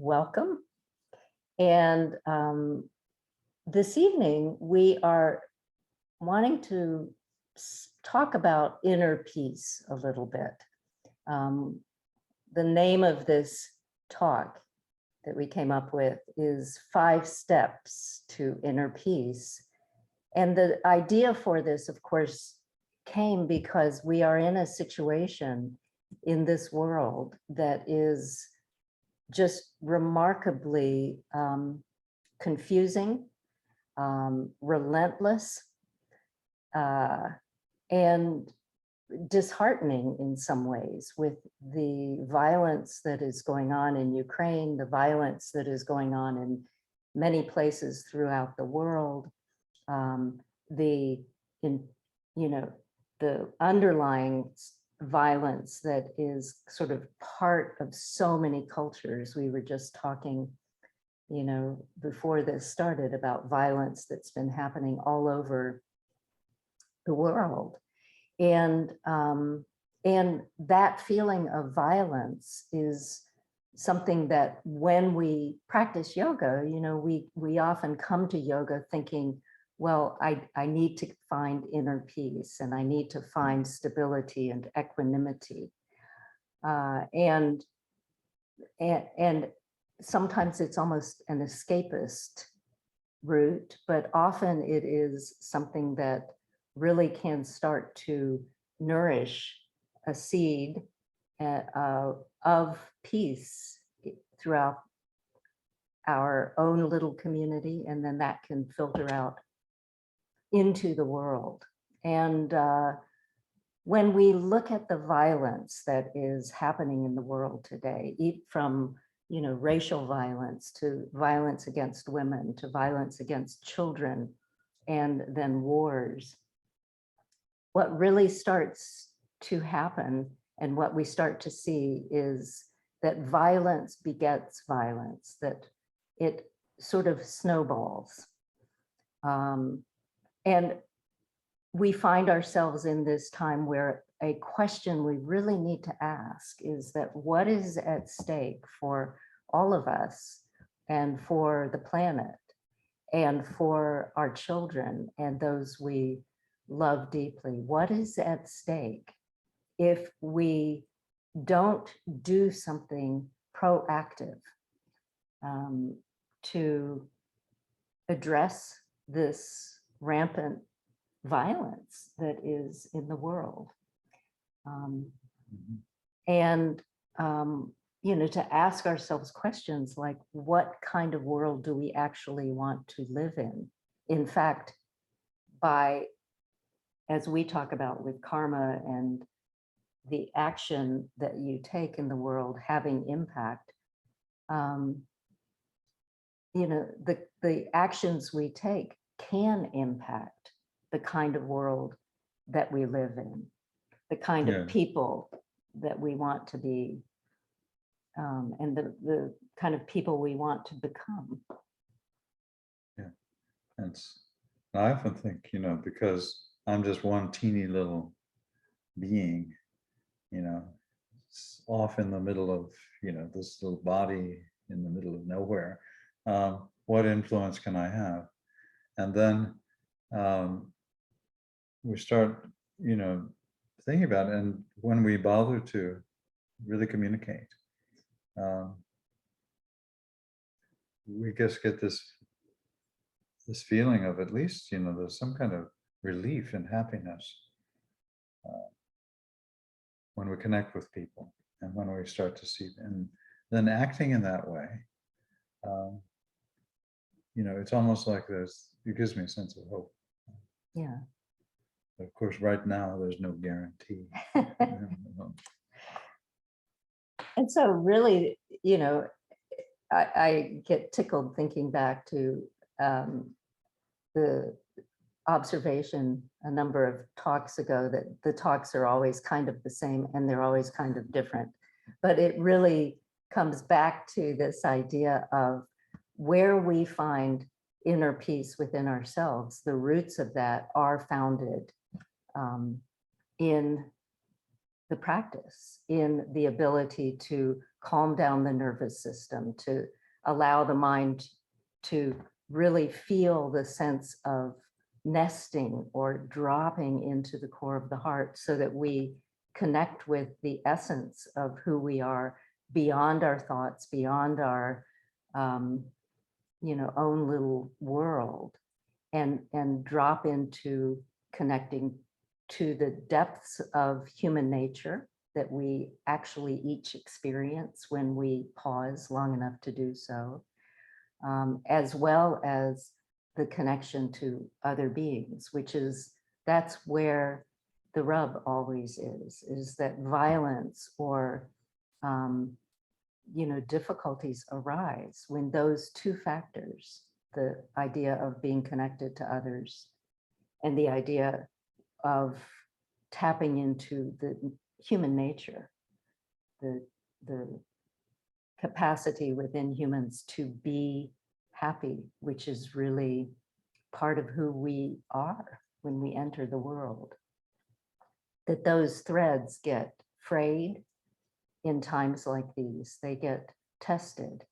welcome. And this evening, we are wanting to talk about inner peace a little bit. The name of this talk that we came up with is 5 Steps to Inner Peace. And the idea for this, of course, came because we are in a situation in this world that is just remarkably confusing, relentless, and disheartening in some ways, with the violence that is going on in Ukraine, the violence that is going on in many places throughout the world, the underlying violence that is sort of part of so many cultures. We were just talking, before this started, about violence that's been happening all over the world. And that feeling of violence is something that when we practice yoga, we often come to yoga thinking, well, I need to find inner peace and I need to find stability and equanimity. And sometimes it's almost an escapist route, but often it is something that really can start to nourish a seed of peace throughout our own little community, and then that can filter out into the world. And when we look at the violence that is happening in the world today, from racial violence to violence against women to violence against children, and then wars, what really starts to happen and what we start to see is that violence begets violence, that it sort of snowballs. And we find ourselves in this time where a question we really need to ask is that what is at stake for all of us and for the planet and for our children and those we love deeply? What is at stake if we don't do something proactive to address this rampant violence that is in the world? And to ask ourselves questions like, what kind of world do we actually want to live in? In fact, as we talk about with karma and the action that you take in the world having impact, the actions we take can impact the kind of world that we live in, the kind of people that we want to be, and the kind of people we want to become. Yeah, I often think, because I'm just one teeny little being, off in the middle of, this little body in the middle of nowhere. What influence can I have? And then we start, thinking about it. And when we bother to really communicate, we just get this feeling of, at least, there's some kind of relief and happiness when we connect with people and when we start to see, and then acting in that way, it's almost like it gives me a sense of hope. Yeah. Of course, right now, there's no guarantee. And so really, I get tickled thinking back to the observation a number of talks ago that the talks are always kind of the same and they're always kind of different. But it really comes back to this idea of where we find inner peace within ourselves. The roots of that are founded in the practice, in the ability to calm down the nervous system, to allow the mind to really feel the sense of nesting or dropping into the core of the heart, so that we connect with the essence of who we are beyond our thoughts, beyond our own little world, and drop into connecting to the depths of human nature that we actually each experience when we pause long enough to do so, as well as the connection to other beings, that's where the rub always is that violence or difficulties arise when those two factors, the idea of being connected to others and the idea of tapping into the human nature, the capacity within humans to be happy, which is really part of who we are when we enter the world, that those threads get frayed in times like these. They get tested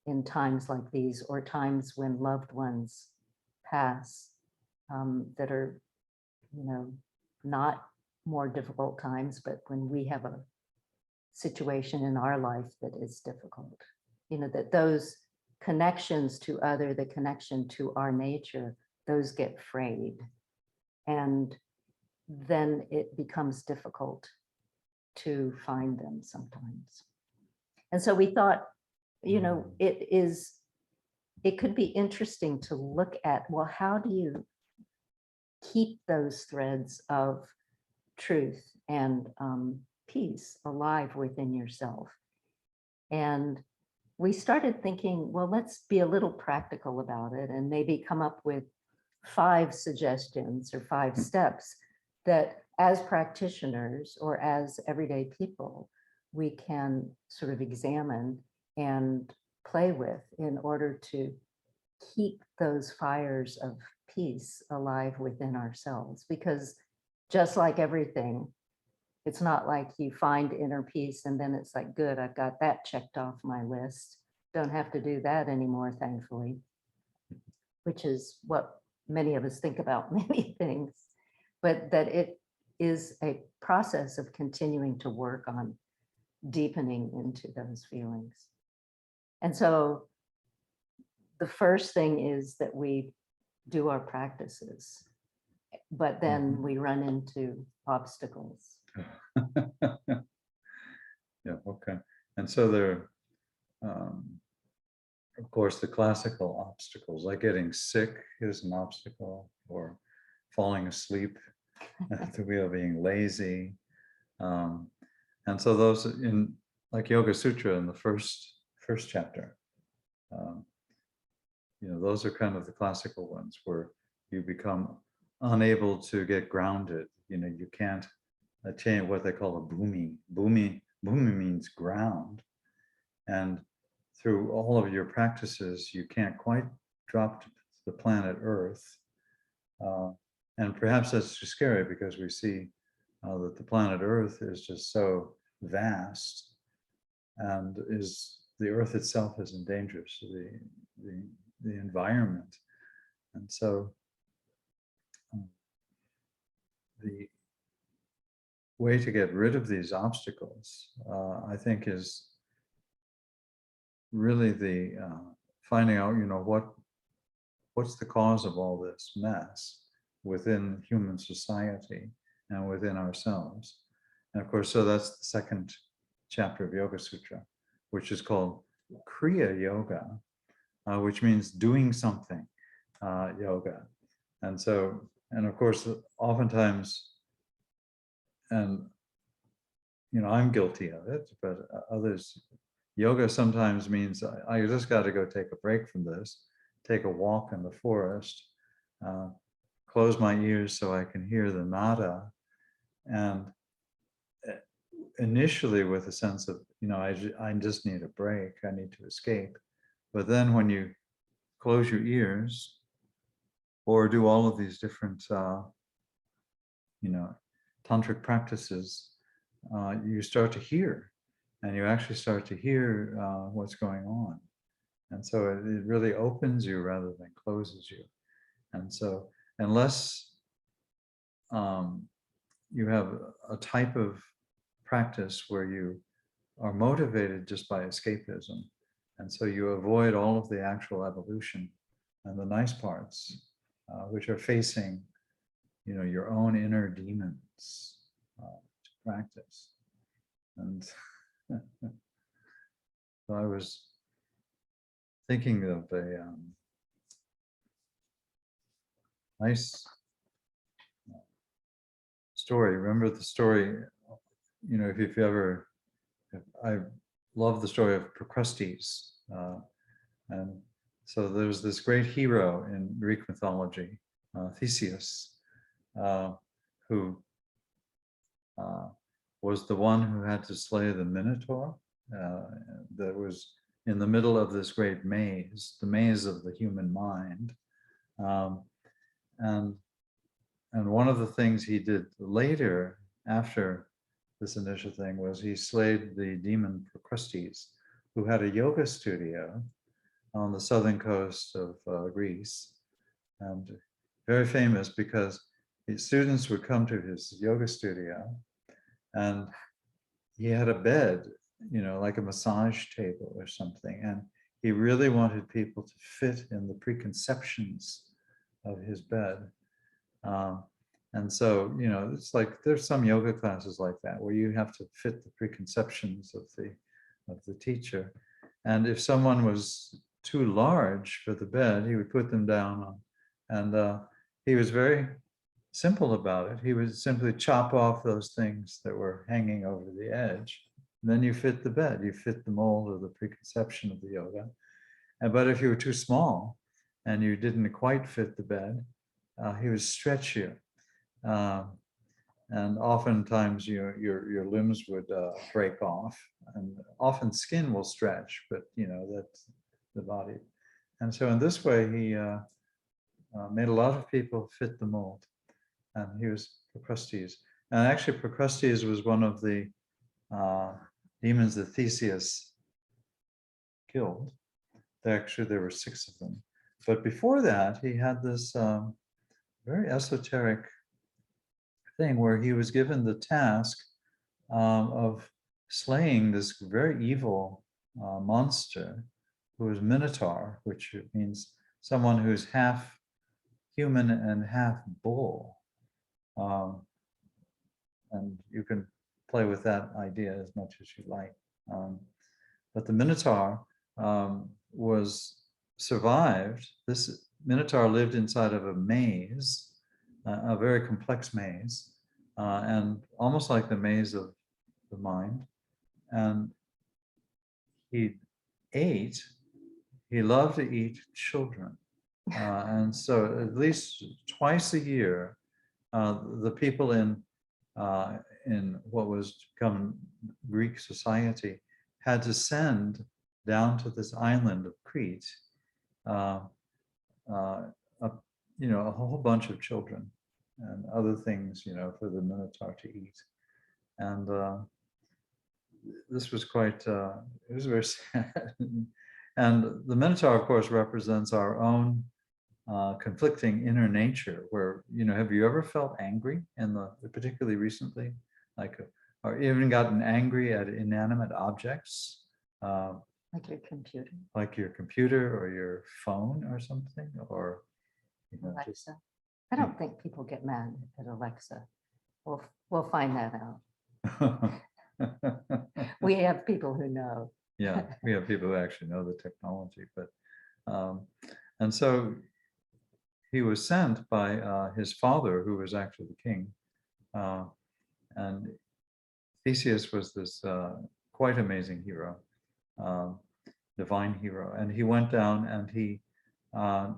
in times like these, or times when loved ones pass, that are, not more difficult times, but when we have a situation in our life that is difficult, that those connections to other, the connection to our nature, those get frayed. And then it becomes difficult to find them sometimes. And so we thought, it could be interesting to look at, well, how do you keep those threads of truth and peace alive within yourself? And we started thinking, well, let's be a little practical about it and maybe come up with 5 suggestions or 5 steps that as practitioners or as everyday people, we can sort of examine and play with in order to keep those fires of peace alive within ourselves. Because just like everything, it's not like you find inner peace and then it's like, good, I've got that checked off my list. Don't have to do that anymore, thankfully, which is what many of us think about many things, but that it is a process of continuing to work on deepening into those feelings. And so the first thing is that we do our practices, but then we run into obstacles. Yeah, okay. And so there, of course, the classical obstacles, like getting sick is an obstacle, or falling asleep at the wheel, being lazy. And so those in like Yoga Sutra in the first chapter, those are kind of the classical ones where you become unable to get grounded. You can't attain what they call a bhumi. Bhumi means ground. And through all of your practices, you can't quite drop to the planet Earth. And perhaps that's too scary because we see that the planet Earth is just so vast, and the Earth itself is in danger, so the environment. And so the way to get rid of these obstacles, I think, is really the finding out, what's the cause of all this mess within human society and within ourselves. And of course, so that's the second chapter of Yoga Sutra, which is called Kriya Yoga, which means doing something yoga. And so, and of course, oftentimes, and I'm guilty of it, but others, yoga sometimes means I just got to go take a break from this, take a walk in the forest, close my ears so I can hear the nada, and initially with a sense of, I just need a break, I need to escape. But then when you close your ears or do all of these different, tantric practices, you start to hear and you actually start to hear what's going on. And so it really opens you rather than closes you. And so unless you have a type of practice where you are motivated just by escapism, and so you avoid all of the actual evolution and the nice parts, which are facing, your own inner demons to practice. And so I was thinking of a nice story. Remember the story, if you've ever, I love the story of Procrustes. And so there's this great hero in Greek mythology, Theseus, who was the one who had to slay the Minotaur that was in the middle of this great maze, the maze of the human mind. And one of the things he did later, after this initial thing, was he slayed the demon Procrustes, who had a yoga studio on the southern coast of Greece, and very famous because his students would come to his yoga studio, and he had a bed, like a massage table or something, and he really wanted people to fit in the preconceptions of his bed. And so, it's like there's some yoga classes like that where you have to fit the preconceptions of the teacher. And if someone was too large for the bed, he would put them down on, and he was very simple about it. He would simply chop off those things that were hanging over the edge. And then you fit the bed, you fit the mold of the preconception of the yoga. But if you were too small and you didn't quite fit the bed, he would stretch you. And oftentimes your limbs would break off, and often skin will stretch, but that's the body. And so in this way, he made a lot of people fit the mold. And he was Procrustes. And actually Procrustes was one of the demons that Theseus killed. Actually, there were 6 of them. But before that, he had this very esoteric thing where he was given the task of slaying this very evil monster who is Minotaur, which means someone who's half human and half bull. And you can play with that idea as much as you like. But the Minotaur survived. This Minotaur lived inside of a maze, a very complex maze, and almost like the maze of the mind. And he loved to eat children. And so at least twice a year, the people in what was become Greek society had to send down to this island of Crete a whole bunch of children and other things, for the Minotaur to eat. And this was quite, it was very sad. And the Minotaur, of course, represents our own conflicting inner nature, where, have you ever felt angry particularly recently, or even gotten angry at inanimate objects? Like your computer. Like your computer or your phone or something, or Alexa. I don't think people get mad at Alexa. We'll find that out. We have people who know. Yeah, we have people who actually know the technology, but and so he was sent by his father, who was actually the king, and Theseus was this quite amazing hero, divine hero, and he went down and he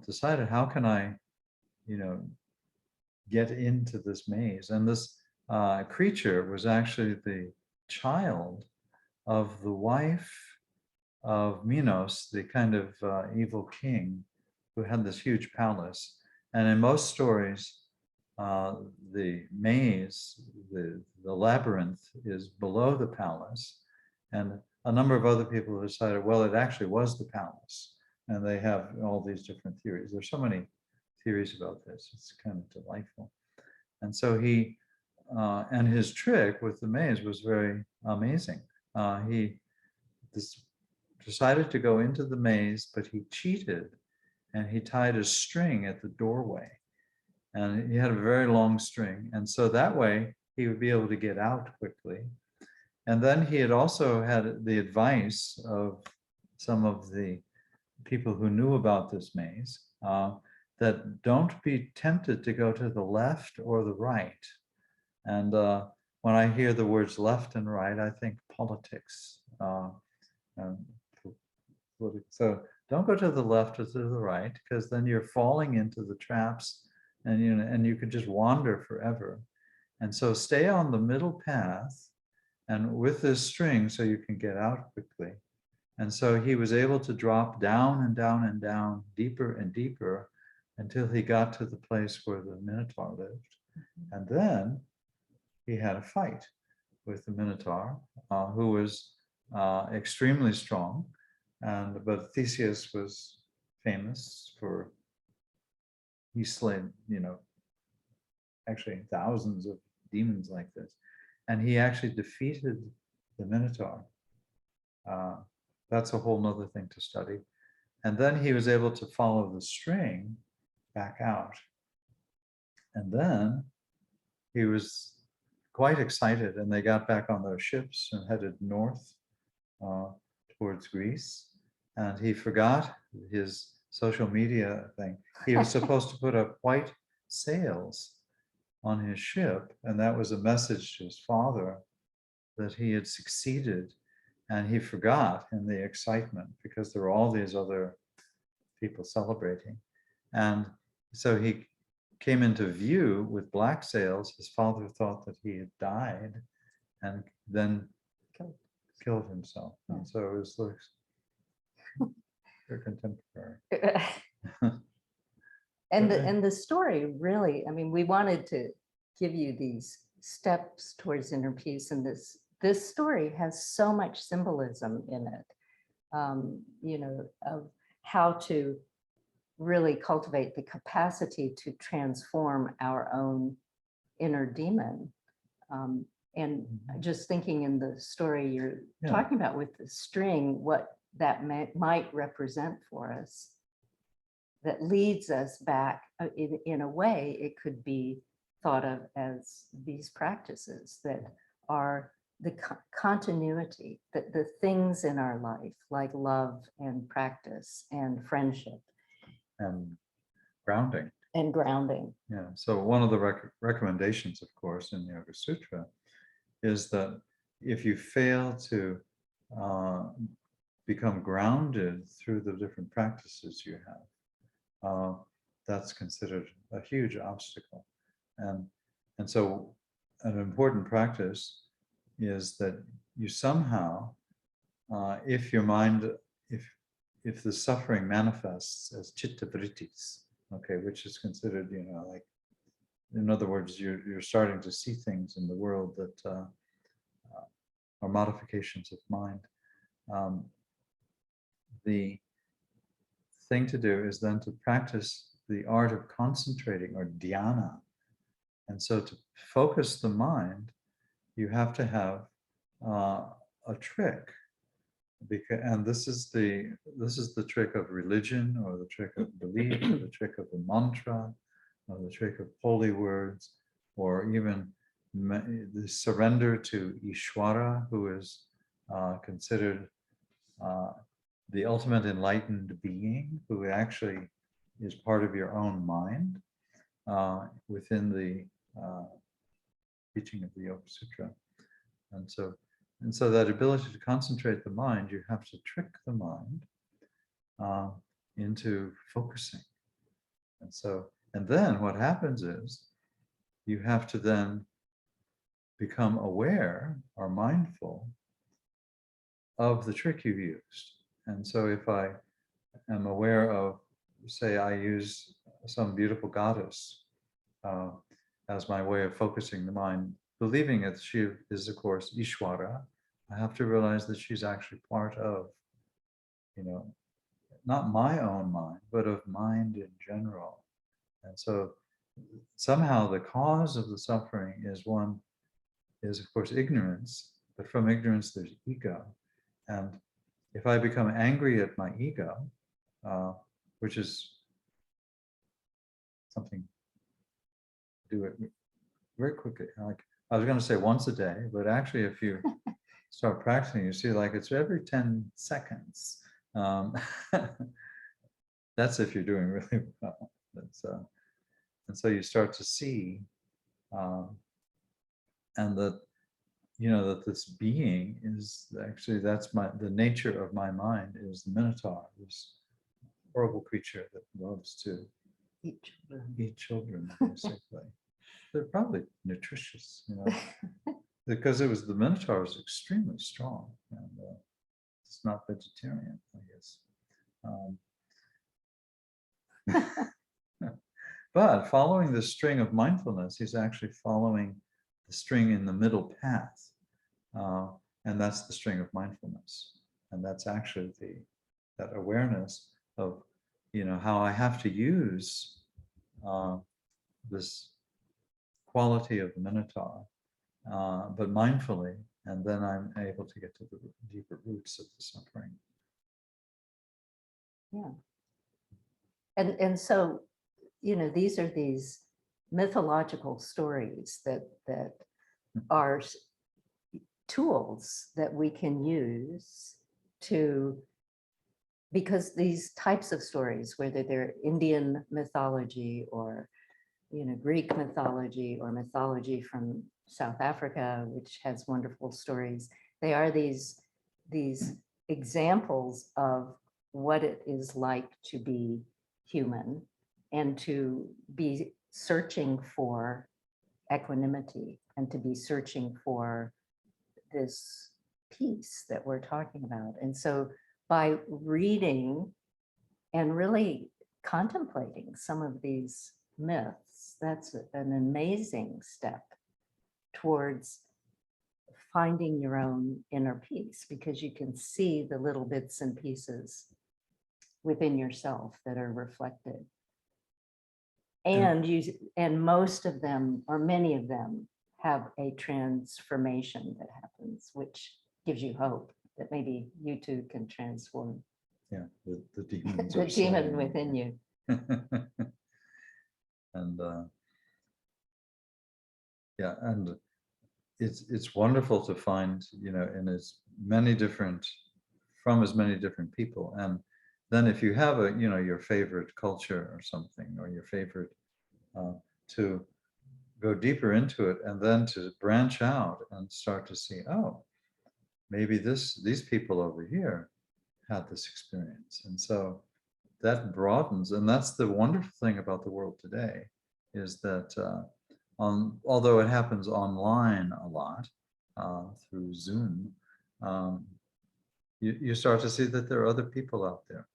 decided, how can I, get into this maze? And this creature was actually the child of the wife of Minos, the kind of evil king who had this huge palace. And in most stories, the maze, the labyrinth, is below the palace, And a number of other people decided, well, it actually was the palace. And they have all these different theories. There's so many theories about this. It's kind of delightful. And so and his trick with the maze was very amazing. He decided to go into the maze, but he cheated and he tied a string at the doorway. And he had a very long string. And so that way he would be able to get out quickly. And then he had also had the advice of some of the people who knew about this maze that don't be tempted to go to the left or the right. And when I hear the words left and right, I think politics. So don't go to the left or to the right, because then you're falling into the traps, and you could just wander forever. And so stay on the middle path, and with this string, so you can get out quickly. And so he was able to drop down and down and down, deeper and deeper, until he got to the place where the Minotaur lived. And then he had a fight with the Minotaur, who was extremely strong. But Theseus was famous for, he slayed, actually thousands of demons like this. And he actually defeated the Minotaur. That's a whole nother thing to study. And then he was able to follow the string back out. And then he was quite excited, and they got back on their ships and headed north towards Greece. And he forgot his social media thing. He was supposed to put up white sails on his ship, and that was a message to his father that he had succeeded. And he forgot in the excitement, because there were all these other people celebrating. And so he came into view with black sails. His father thought that he had died, and then killed himself. And so it was like they're contemporary. And the story really, I mean, we wanted to give you these steps towards inner peace, and this story has so much symbolism in it, of how to really cultivate the capacity to transform our own inner demon. And just thinking in the story you're talking about with the string, what that might represent for us, that leads us back in a way. It could be thought of as these practices that are the continuity, that the things in our life, like love and practice and friendship and grounding. Yeah. So one of the recommendations, of course, in the Yoga Sutra is that if you fail to become grounded through the different practices you have, that's considered a huge obstacle. And so an important practice is that you somehow, if your mind, if the suffering manifests as chitta vrittis, okay, which is considered, like, in other words, you're starting to see things in the world that are modifications of mind. The thing to do is then to practice the art of concentrating, or dhyana. And so to focus the mind, you have to have a trick. And this is the trick of religion, or the trick of belief, or the trick of a mantra, or the trick of holy words, or even the surrender to Ishvara, who is considered the ultimate enlightened being, who actually is part of your own mind within the teaching of the Yoga Sutra. And so that ability to concentrate the mind, you have to trick the mind into focusing. And then what happens is you have to then become aware or mindful of the trick you've used. And so if I am aware of, say, I use some beautiful goddess as my way of focusing the mind, believing that she is, of course, Ishvara, I have to realize that she's actually part of, you know, not my own mind, but of mind in general. And so somehow the cause of the suffering is of course ignorance, but from ignorance there's ego. And if I become angry at my ego, which is something to do it very quickly, like I was going to say once a day, but actually if you start practicing, you see like it's every 10 seconds. That's if you're doing really well. And so you start to see, and that, you know, that this being is actually, that's the nature of my mind is the Minotaur, this horrible creature that loves to eat children, basically. They're probably nutritious, you know, because the Minotaur was extremely strong, and it's not vegetarian, I guess. But following the string of mindfulness, he's actually following the string in the middle path. And that's the string of mindfulness. And that's actually that awareness of, you know, how I have to use this quality of the Minotaur, but mindfully, and then I'm able to get to the deeper roots of the suffering. Yeah. And so, you know, these are these mythological stories that are tools that we can use to, because these types of stories, whether they're Indian mythology or, you know, Greek mythology or mythology from South Africa, which has wonderful stories, they are these examples of what it is like to be human and to be searching for equanimity and to be searching for this peace that we're talking about. And so by reading and really contemplating some of these myths, that's an amazing step towards finding your own inner peace, because you can see the little bits and pieces within yourself that are reflected. And most of them, or many of them, have a transformation that happens, which gives you hope that maybe you too can transform. Yeah, the demons. The demon within you. And yeah, and it's wonderful to find, you know, in from as many different people. And then if you have you know, your favorite culture or something, or your favorite, to go deeper into it, and then to branch out and start to see, oh, maybe these people over here had this experience. And so that broadens, and that's the wonderful thing about the world today, is that although it happens online a lot, through Zoom, you start to see that there are other people out there,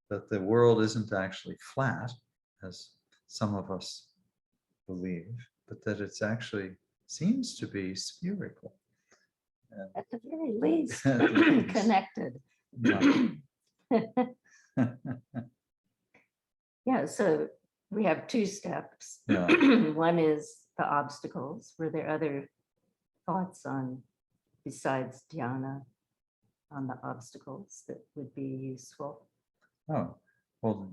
that the world isn't actually flat, as some of us believe, but that it's actually seems to be spherical. At the very least, At the least. connected. Yeah, so we have two steps. Yeah. One is the obstacles. Were there other thoughts on, besides dhyana, on the obstacles that would be useful? Oh, well,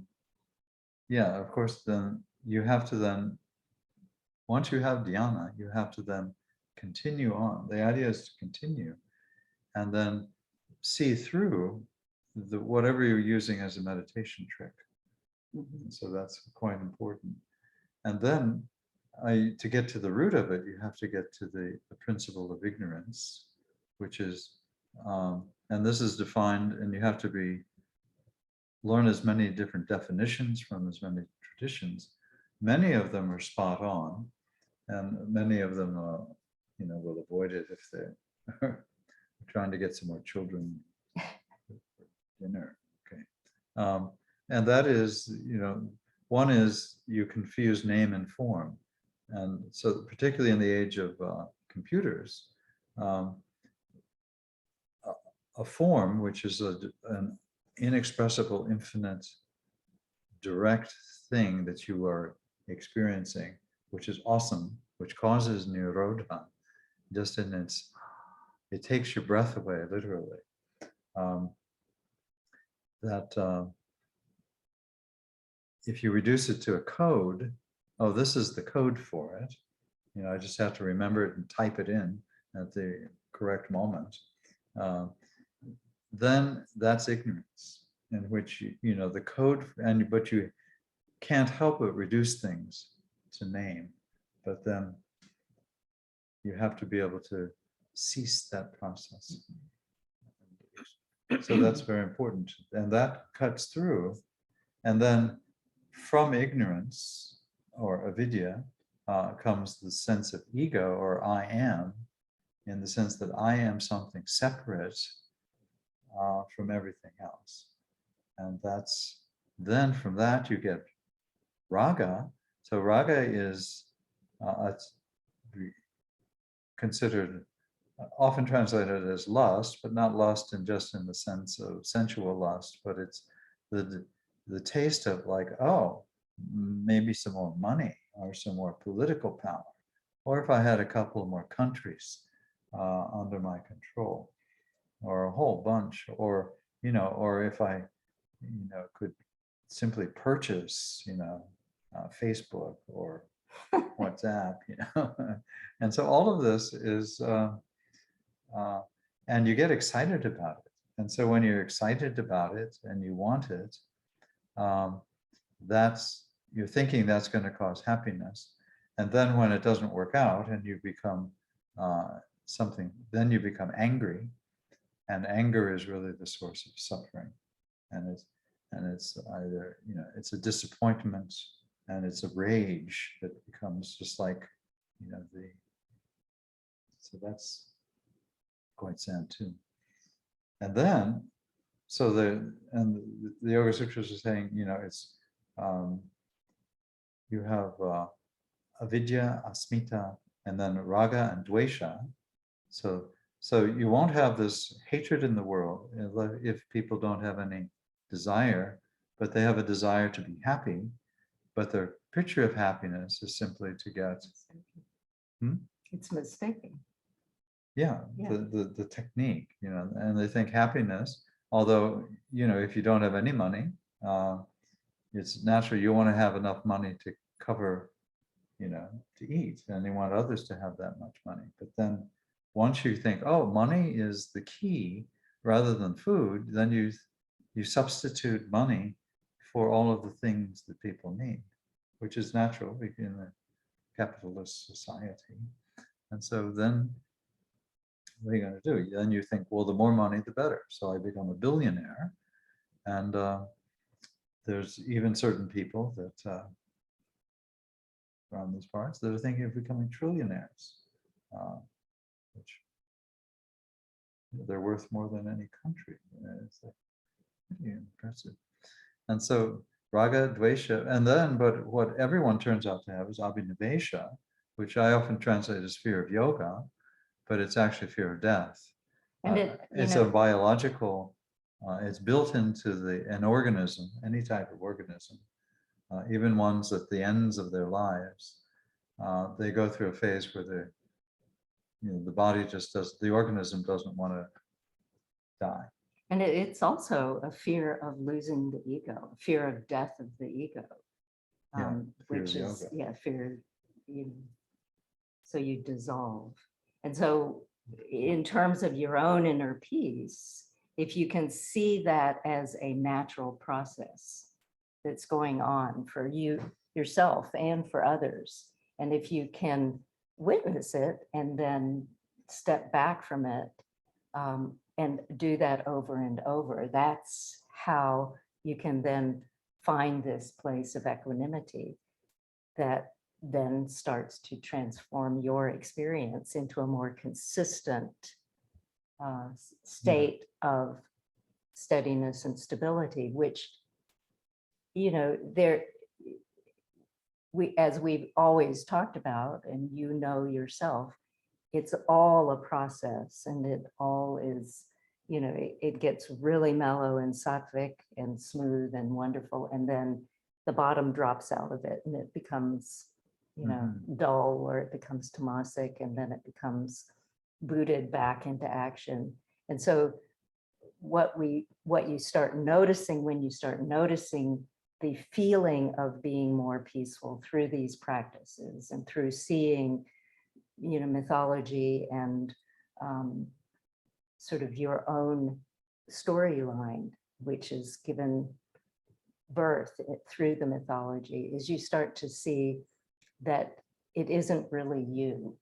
yeah, of course, then you have to then, once you have dhyana, you have to then continue on. The idea is to continue and then see through whatever you're using as a meditation trick. Mhm. So that's quite important. And then to get to the root of it, you have to get to the principle of ignorance, which is, and this is defined, and you have to learn as many different definitions from as many traditions. Many of them are spot on, and many of them, you know, will avoid it if they're trying to get some more children for dinner. Okay. And that is, you know, one is you confuse name and form. And so particularly in the age of computers, a form, which is an inexpressible, infinite, direct thing that you are experiencing, which is awesome, which causes nirodha, just in its, it takes your breath away, literally. Um, that if you reduce it to a code, oh, this is the code for it. I just have to remember it and type it in at the correct moment. Then that's ignorance, in which the code, but you can't help but reduce things to name. But then you have to be able to cease that process. So that's very important, and that cuts through. And then from ignorance or avidya comes the sense of ego, or I am, in the sense that I am something separate from everything else. And that's, then from that you get raga. So raga is it's considered, often translated as lust, but not lust in just in the sense of sensual lust, but it's the taste of like, oh, maybe some more money or some more political power, or if I had a couple more countries under my control, or a whole bunch, or or if I could simply purchase Facebook or WhatsApp, and so all of this is and you get excited about it. And so when you're excited about it and you want it, you're thinking that's going to cause happiness. And then when it doesn't work out and you become something, then you become angry. And anger is really the source of suffering. And it's either, it's a disappointment and it's a rage that becomes just like, so that's quite sad too. And then, so the Yoga Sutras are saying, it's, you have avidya, asmita, and then raga and dvesha. So you won't have this hatred in the world if people don't have any desire, but they have a desire to be happy. But their picture of happiness is simply to get. It's mistaken. Yeah, the technique, and they think happiness, although, if you don't have any money, it's natural you want to have enough money to cover, to eat, and you want others to have that much money. But then once you think, oh, money is the key rather than food, then you substitute money for all of the things that people need, which is natural in a capitalist society. And so then what are you going to do? Then you think, well, the more money, the better. So I become a billionaire. And there's even certain people that around these parts that are thinking of becoming trillionaires, which they're worth more than any country. It's like pretty impressive. And so raga, dvesha, and then, but what everyone turns out to have is abhinivesha, which I often translate as fear of yoga, but it's actually fear of death. And it's a biological, it's built into an organism, any type of organism, even ones at the ends of their lives. They go through a phase where the body just the organism doesn't want to die. And it's also a fear of losing the ego, fear of death of the ego, which is, fear, so you dissolve. And so in terms of your own inner peace, if you can see that as a natural process that's going on for you, yourself, and for others, and if you can witness it and then step back from it, and do that over and over, that's how you can then find this place of equanimity that then starts to transform your experience into a more consistent state of steadiness and stability, which, as we've always talked about, and yourself, it's all a process, and it all is it gets really mellow and sattvic and smooth and wonderful. And then the bottom drops out of it and it becomes, dull, or it becomes tamasic, and then it becomes booted back into action. And so what you start noticing when you start noticing the feeling of being more peaceful through these practices and through seeing, mythology and sort of your own storyline, which is given birth through the mythology, is you start to see that it isn't really you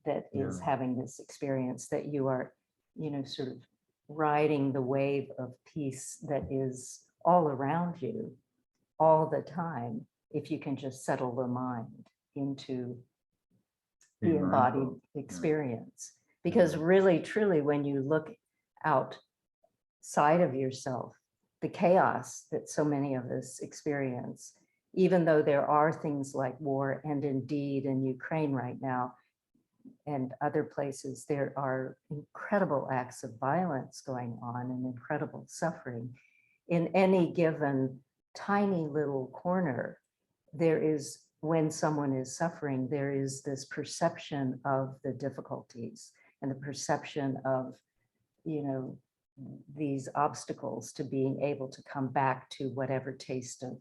that is Yeah. having this experience, that you are, sort of riding the wave of peace that is all around you all the time, if you can just settle the mind into the Be embodied mindful. experience. Because really, truly, when you look outside of yourself, the chaos that so many of us experience, even though there are things like war, and indeed in Ukraine right now and other places, there are incredible acts of violence going on and incredible suffering. In any given tiny little corner, there is, when someone is suffering, there is this perception of the difficulties and the perception of, these obstacles to being able to come back to whatever taste of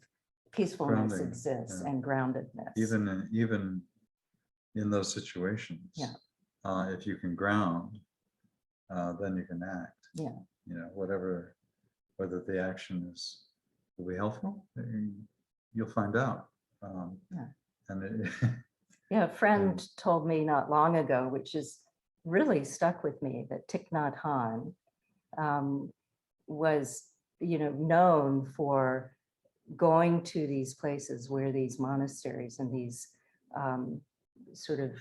peacefulness Grounding, exists, yeah. and groundedness. Even in those situations, Yeah. If you can ground, then you can act. Yeah. Whether the action will be helpful, you'll find out. Yeah. And Yeah, a friend told me not long ago, which is really stuck with me, that Thich Nhat Hanh was, known for going to these places where these monasteries and these sort of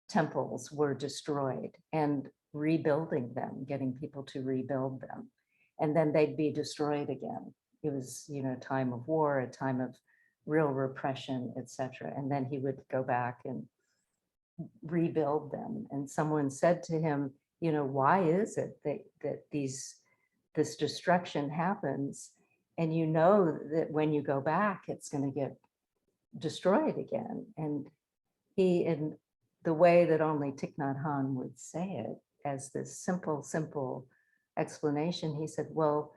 temples were destroyed, and rebuilding them, getting people to rebuild them, and then they'd be destroyed again. It was, a time of war, a time of real repression, etc. And then he would go back and rebuild them. And someone said to him, why is it that this destruction happens, and that when you go back, it's going to get destroyed again? And he, in the way that only Thich Nhat Hanh would say it, as this simple explanation, he said, well,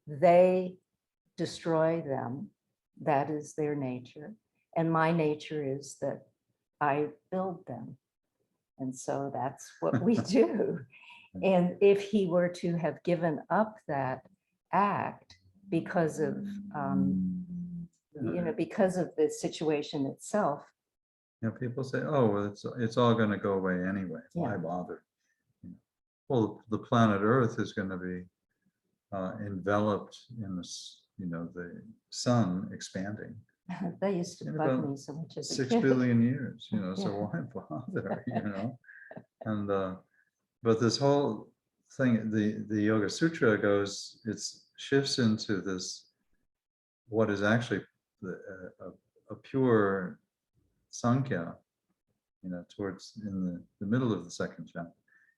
they destroy them. That is their nature. And my nature is that I build them. And so that's what we do. And if he were to have given up that act because of, because of the situation itself. People say, "Oh, well, it's all going to go away anyway. Why Yeah. bother?" Well, the planet Earth is going to be enveloped in this, the sun expanding That used to in bug about me so much as a 6 kid. billion years. So Yeah. why bother? And but this whole thing, the Yoga Sutra goes, it shifts into this, what is actually a pure Sankhya, towards in the middle of the second chapter,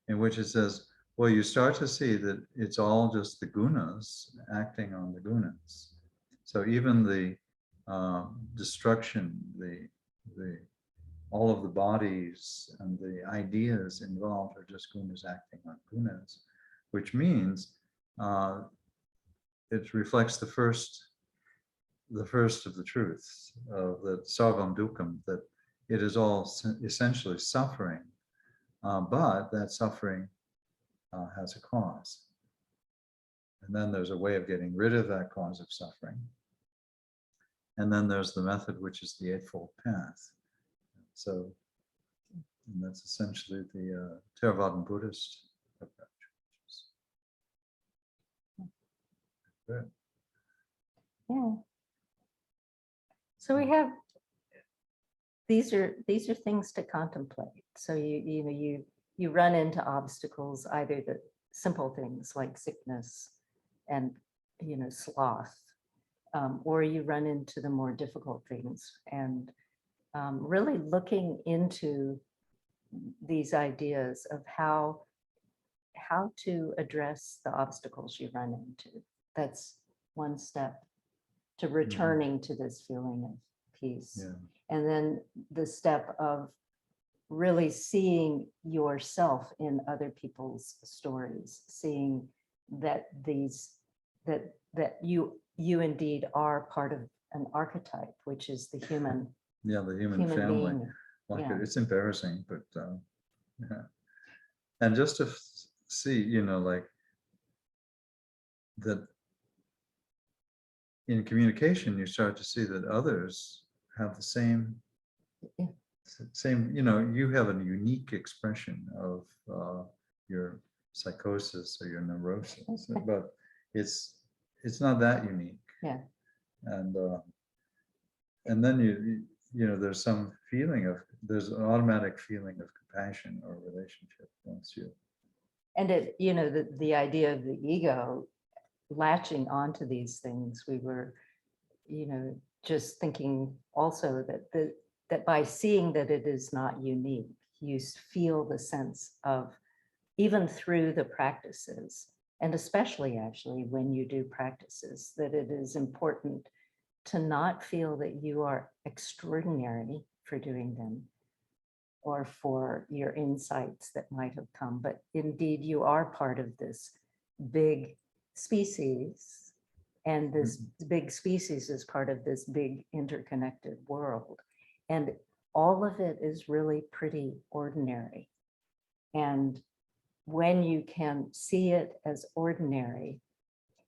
in which it says, well, you start to see that it's all just the gunas acting on the gunas. So even the destruction, the all of the bodies and the ideas involved are just gunas acting on gunas, which means it reflects the first of the truths of the sarvam dukkam, that it is all essentially suffering, but that suffering has a cause. And then there's a way of getting rid of that cause of suffering. And then there's the method, which is the Eightfold Path. So, and that's essentially the Theravadan Buddhist approach. Good. Yeah. So we have, these are things to contemplate. So you run into obstacles, either the simple things like sickness and sloth, or you run into the more difficult things, and really looking into these ideas of how how to address the obstacles you run into. That's one step to returning to this feeling of peace. Yeah. And then the step of really seeing yourself in other people's stories, seeing that that you indeed are part of an archetype, which is the human Yeah, the human human family. being. Like Yeah. it's embarrassing, but yeah. And just to see, like that in communication, you start to see that others have the same, Yeah. you have a unique expression of your psychosis or your neurosis, but it's not that unique. Yeah. And then there's some feeling of, there's an automatic feeling of compassion or relationship once you. And the idea of the ego latching onto these things, we were, just thinking also that by seeing that it is not unique, you feel the sense of, even through the practices, and especially actually when you do practices, that it is important to not feel that you are extraordinary for doing them or for your insights that might have come, but indeed you are part of this big species, and this big species is part of this big interconnected world. And all of it is really pretty ordinary. And when you can see it as ordinary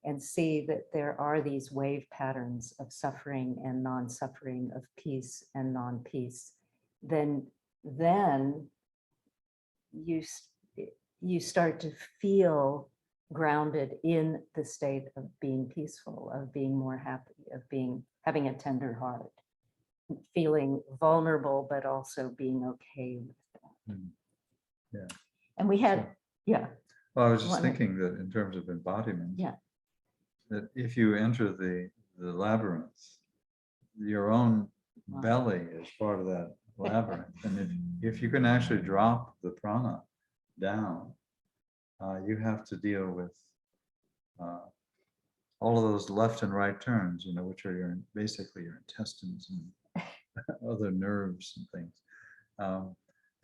and see that there are these wave patterns of suffering and non-suffering, of peace and non-peace, then you start to feel grounded in the state of being peaceful, of being more happy, of having a tender heart, feeling vulnerable, but also being okay with that. Yeah. And we had, Sure. yeah. Well, I was just One- thinking that in terms of embodiment, Yeah. that if you enter the labyrinth, your own Wow. belly is part of that labyrinth. And if you can actually drop the prana down, you have to deal with all of those left and right turns, which are basically your intestines and other nerves and things,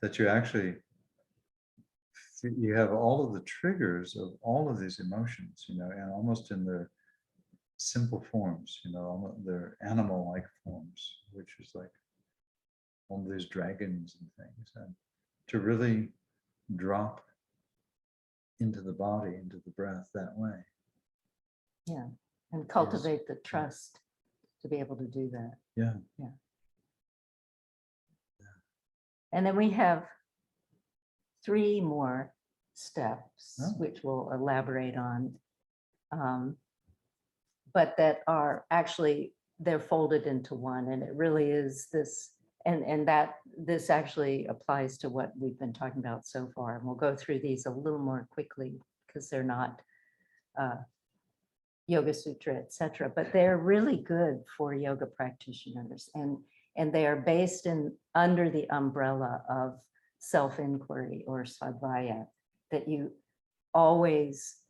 that you actually, you have all of the triggers of all of these emotions, and almost in their simple forms, their animal-like forms, which is like all these dragons and things, and to really drop into the body, into the breath that way. Yeah, and cultivate the trust to be able to do that. Yeah. Yeah. And then we have 3 more steps, Oh. which we'll elaborate on, but that are actually, they're folded into one, and it really is this, and that this actually applies to what we've been talking about so far. And we'll go through these a little more quickly because they're not Yoga Sutra, etc., but they're really good for yoga practitioners, and they are based under the umbrella of self-inquiry or svadhyaya, that you always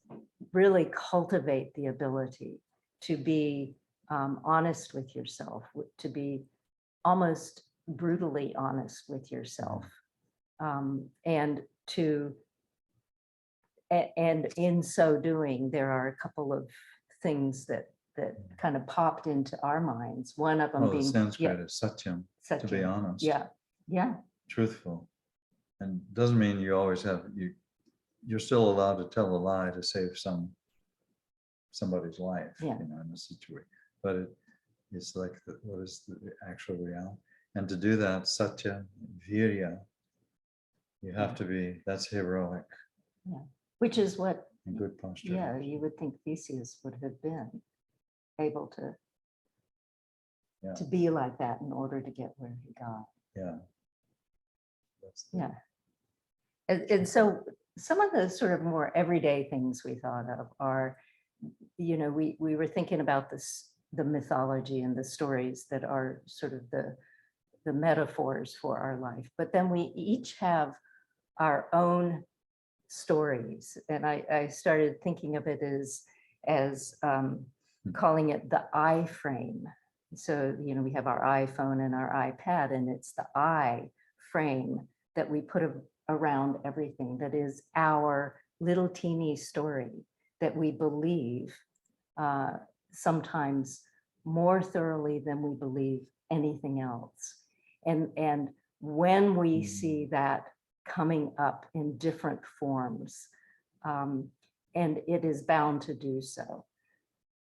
really cultivate the ability to be honest with yourself, to be almost brutally honest with yourself, and in so doing, there are a couple of things that kind of popped into our minds. One of them Well, the being Sanskrit is satyam, to be honest. Yeah. Truthful. And doesn't mean you always have, you're still allowed to tell a lie to save somebody's life, in a situation. But it's like, what is the actual reality? And to do that, satya, virya, you have to be, that's heroic. Yeah. Which is what, in good posture. yeah, you would think Theseus would have been able to be like that in order to get where he got. Yeah. Yeah. And so some of the sort of more everyday things we thought of are, we were thinking about the mythology and the stories that are sort of the metaphors for our life, but then we each have our own stories. And I started thinking of it as calling it the I frame. So, we have our iPhone and our iPad, and it's the I frame that we put around everything that is our little teeny story that we believe sometimes more thoroughly than we believe anything else. And when we see that coming up in different forms, and it is bound to do so,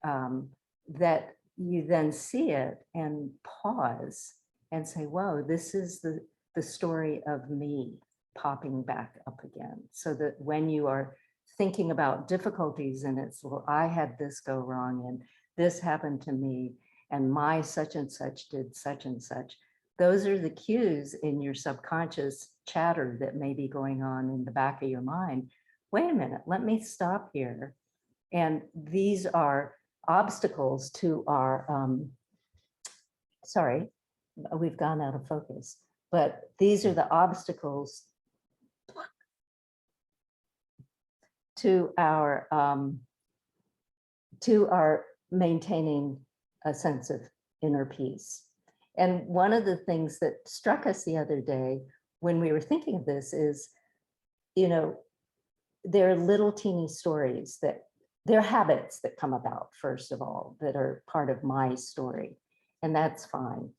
that you then see it and pause and say, whoa, this is the story of me popping back up again. So that when you are thinking about difficulties and it's, well, I had this go wrong and this happened to me and my such and such did such and such, those are the cues in your subconscious chatter that may be going on in the back of your mind. Wait a minute, let me stop here. And these are obstacles to our, sorry, we've gone out of focus, but these are the obstacles to our maintaining a sense of inner peace. And one of the things that struck us the other day when we were thinking of this is, there are little teeny stories that they're habits that come about, first of all, that are part of my story, and that's fine.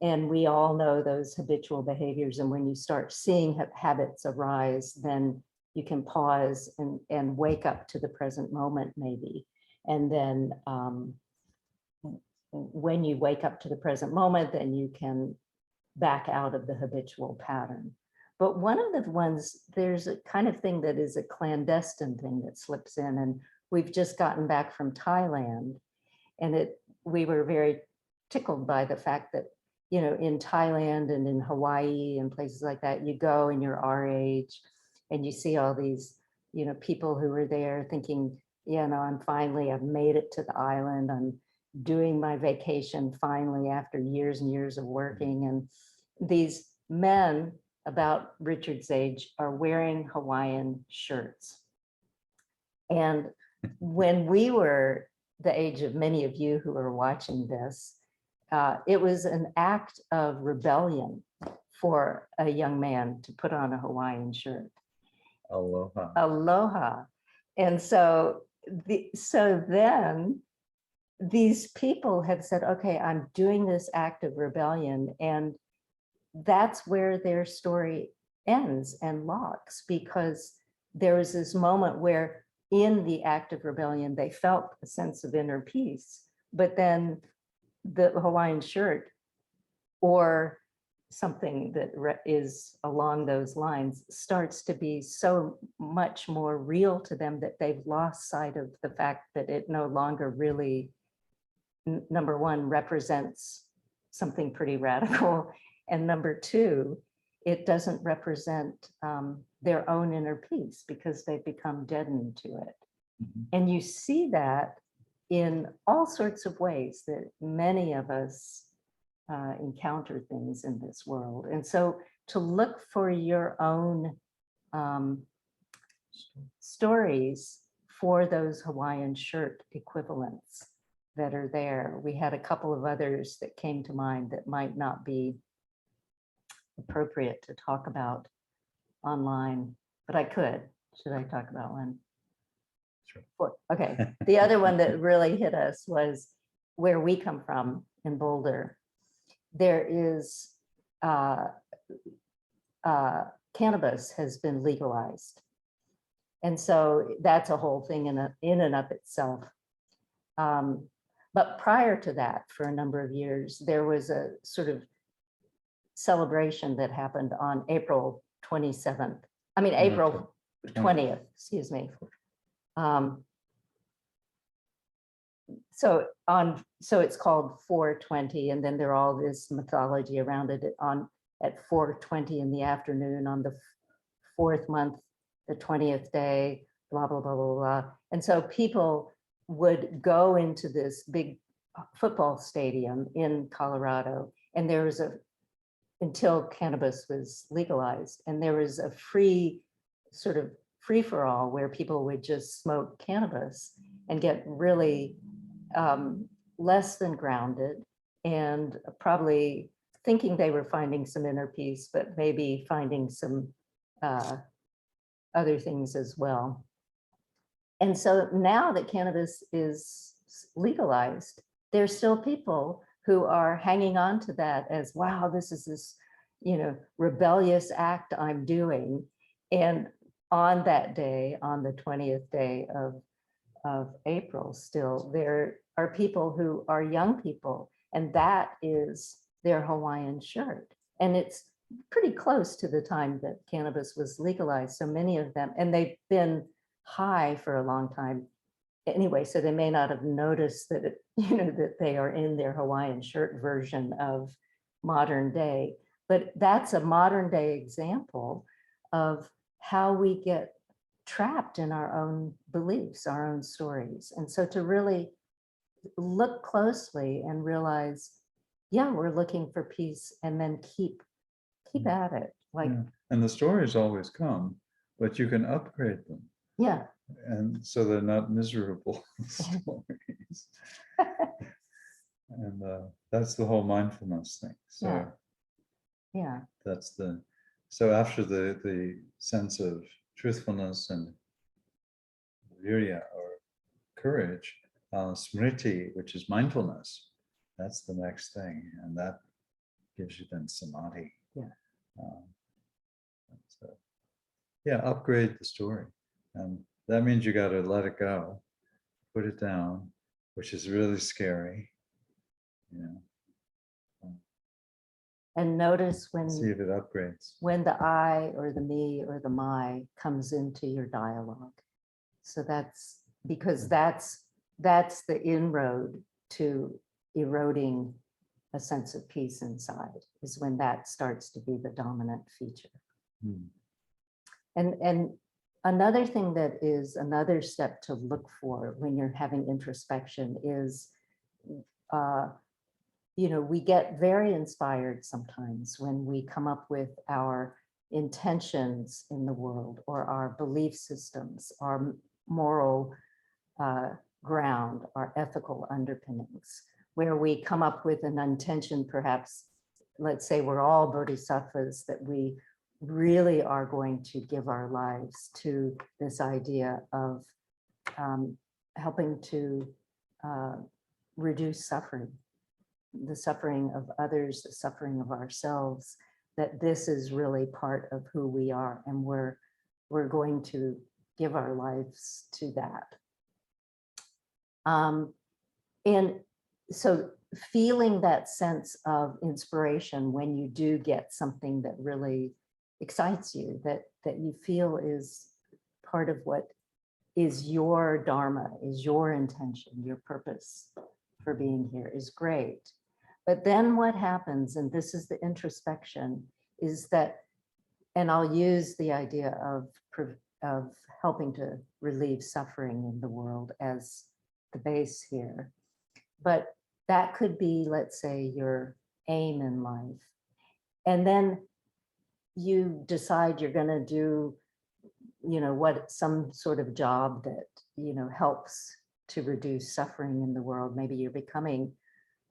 And we all know those habitual behaviors. And when you start seeing habits arise, then you can pause and wake up to the present moment, maybe. And then when you wake up to the present moment, then you can back out of the habitual pattern. But one of the ones, there's a kind of thing that is a clandestine thing that slips in. And we've just gotten back from Thailand, and we were very tickled by the fact that, in Thailand and in Hawaii and places like that, you go and you're our age and you see all these, people who are there thinking, I've made it to the island. I'm doing my vacation finally after years and years of working. And these men about Richard's age are wearing Hawaiian shirts. And when we were the age of many of you who are watching this, it was an act of rebellion for a young man to put on a Hawaiian shirt. Aloha. Aloha. And so then these people have said, okay, I'm doing this act of rebellion, and that's where their story ends and locks, because there was this moment where in the act of rebellion, they felt a sense of inner peace, but then the Hawaiian shirt or something that is along those lines starts to be so much more real to them that they've lost sight of the fact that it no longer really, number one, represents something pretty radical. And number two, it doesn't represent their own inner peace because they've become deadened to it. Mhm. And you see that in all sorts of ways that many of us encounter things in this world. And so to look for your own stories for those Hawaiian shirt equivalents that are there. We had a couple of others that came to mind that might not be appropriate to talk about online, but I could. Should I talk about one? Sure. Okay. The other one that really hit us was where we come from in Boulder. There is cannabis has been legalized. And so that's a whole thing in and of itself. But prior to that, for a number of years, there was a sort of celebration that happened on April 27th. I mean, April 20th, excuse me. So it's called 420, and then there are all this mythology around it at 4:20 in the afternoon on the 4th month, the 20th day, blah, blah, blah, blah, blah. And so people would go into this big football stadium in Colorado, and there was until cannabis was legalized, and there was a free sort of free-for-all where people would just smoke cannabis and get really less than grounded, and probably thinking they were finding some inner peace, but maybe finding some other things as well. And so now that cannabis is legalized, there's still people who are hanging on to that as, wow, this is this, rebellious act I'm doing. And on that day, on the 20th day of April, still, there are people who are young people, and that is their Hawaiian shirt. And it's pretty close to the time that cannabis was legalized. So many of them, and they've been high for a long time anyway, so they may not have noticed that that they are in their Hawaiian shirt version of modern day. But that's a modern day example of how we get trapped in our own beliefs, our own stories. And so to really look closely and realize, yeah, we're looking for peace, and then keep at it. Like, Yeah. And the stories always come, but you can upgrade them. yeah. And so they're not miserable stories. And that's the whole mindfulness thing. So Yeah. that's so after the sense of truthfulness and virya or courage, smriti, which is mindfulness, that's the next thing. And that gives you then samadhi. Yeah. So, yeah, upgrade the story. And that means you got to let it go, put it down, which is really scary. And notice See if it upgrades. when the I or the me or the my comes into your dialogue. So that's because that's the inroad to eroding a sense of peace inside, is when that starts to be the dominant feature. And another thing that is another step to look for when you're having introspection is, we get very inspired sometimes when we come up with our intentions in the world, or our belief systems, our moral ground, our ethical underpinnings, where we come up with an intention, perhaps, let's say we're all bodhisattvas, that we really are going to give our lives to this idea of helping to reduce suffering, the suffering of others, the suffering of ourselves, that this is really part of who we are, and we're going to give our lives to that. And so feeling that sense of inspiration when you do get something that really excites you, that you feel is part of what is your dharma, is your intention, your purpose for being here, is great. But then what happens, and this is the introspection, is that, and I'll use the idea of helping to relieve suffering in the world as the base here, but that could be, let's say, your aim in life. And then you decide you're going to do, some sort of job that, helps to reduce suffering in the world. Maybe you're becoming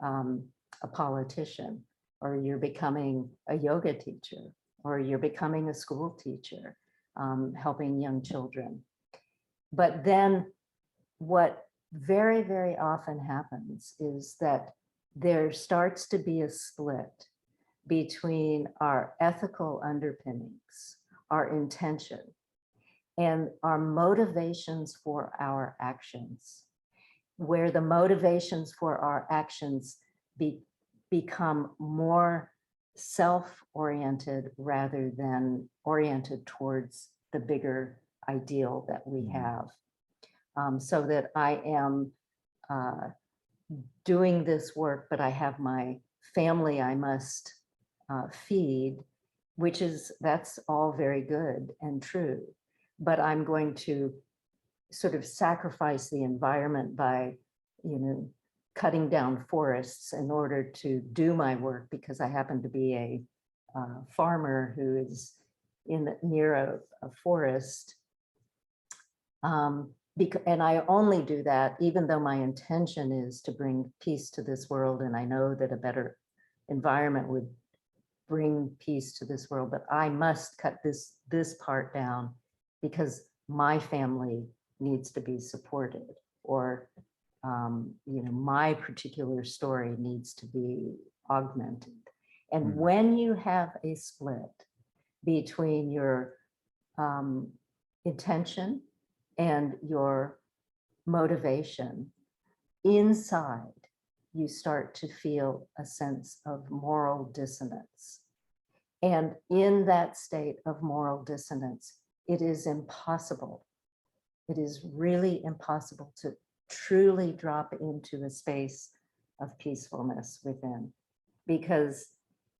a politician, or you're becoming a yoga teacher, or you're becoming a school teacher, helping young children. But then what very, very often happens is that there starts to be a split between our ethical underpinnings, our intention, and our motivations for our actions, where the motivations for our actions become more self-oriented rather than oriented towards the bigger ideal that we have. So that I am doing this work, but I have my family I must feed, that's all very good and true. But I'm going to sort of sacrifice the environment by, cutting down forests in order to do my work, because I happen to be a farmer who is near a forest. And I only do that, even though my intention is to bring peace to this world. And I know that a better environment would bring peace to this world, but I must cut this part down because my family needs to be supported, or my particular story needs to be augmented. And Mhm. when you have a split between your intention and your motivation, inside you start to feel a sense of moral dissonance. And in that state of moral dissonance, it is impossible. It is really impossible to truly drop into a space of peacefulness within, because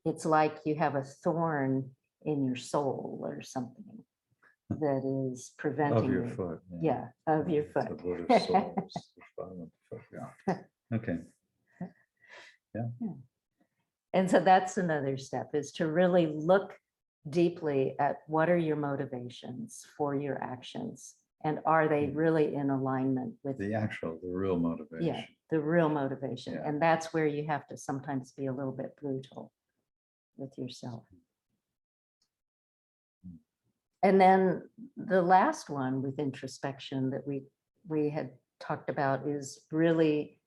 it's like you have a thorn in your soul or something that is preventing Of your you. foot. Yeah, of your It's foot. the wood of souls, the violent foot, yeah. Okay, And so that's another step, is to really look deeply at what are your motivations for your actions, and are they really in alignment with the real motivation. the real motivation? Yeah. And that's where you have to sometimes be a little bit brutal with yourself. And then the last one with introspection that we had talked about is really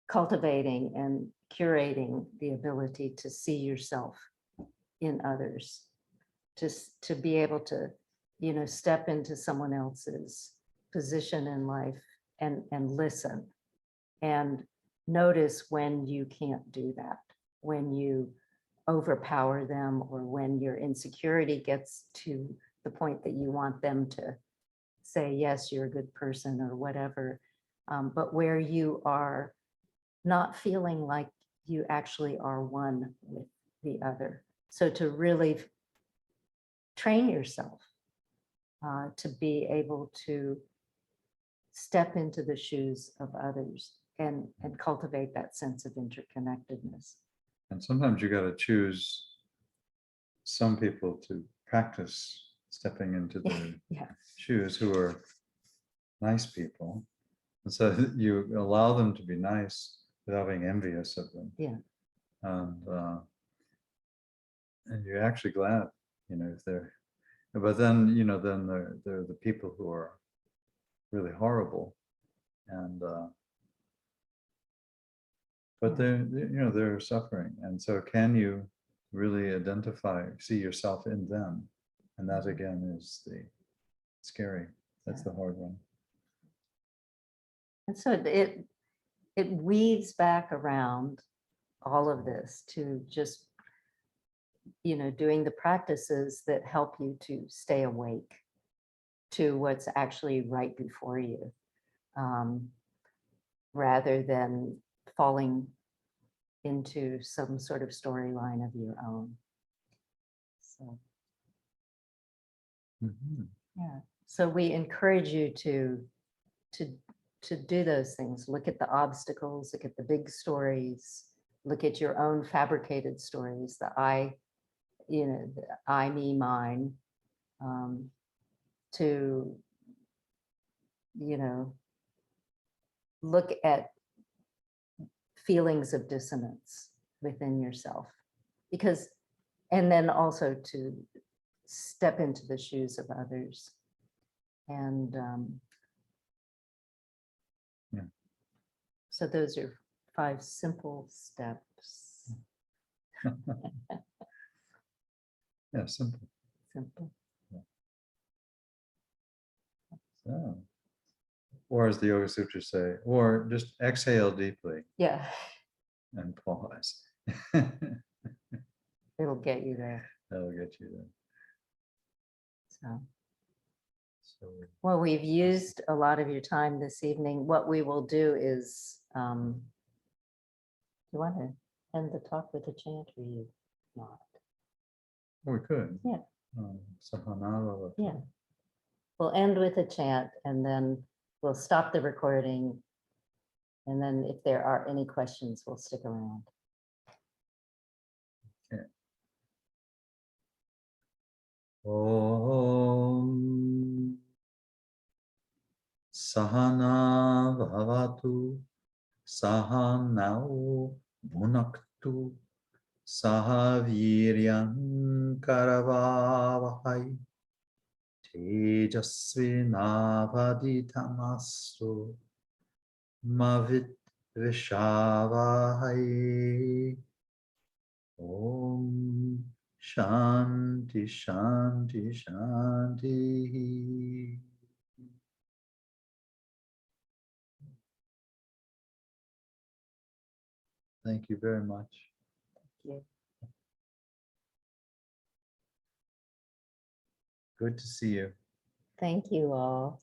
cultivating and curating the ability to see yourself in others, to be able to, step into someone else's position in life and listen and notice when you can't do that, when you overpower them, or when your insecurity gets to the point that you want them to say, yes, you're a good person or whatever, but where you are not feeling like you actually are one with the other. So to really train yourself to be able to step into the shoes of others and cultivate that sense of interconnectedness. And sometimes you got to choose some people to practice stepping into the Yeah, shoes who are nice people. And so you allow them to be nice without being envious of them. yeah, And you're actually glad, if they're, but then, then they're the people who are really horrible. And, but they're suffering. And so can you really see yourself in them? And that again is the scary. That's the hard one. and so it weaves back around all of this to just, doing the practices that help you to stay awake to what's actually right before you, rather than falling into some sort of storyline of your own. So, Mhm. yeah. So we encourage you to do those things. Look at the obstacles, look at the big stories, look at your own fabricated stories, the I, me, mine, to, look at feelings of dissonance within yourself, and then also to step into the shoes of others. And Yeah. so those are 5 simple steps. Yeah, simple. Simple. So, or as the Yoga Sutras say, or just exhale deeply Yeah, and pause. it'll get you there. That'll get you there. So, So well, we've used a lot of your time this evening. What we will do is, you want to end the talk with a chant, or you not? we could. Yeah. Sahanara. Yeah. We'll end with a chant, and then we'll stop the recording. And then if there are any questions, we'll stick around. Om Sahana Bhavatu Sahanao Bhunaktu Sahaviryam Karavavahai Tejasvinavaditamastu Mavit Vishavahai. Om Shanti Shanti Shanti. Thank you very much. Yeah. Good to see you. Thank you all.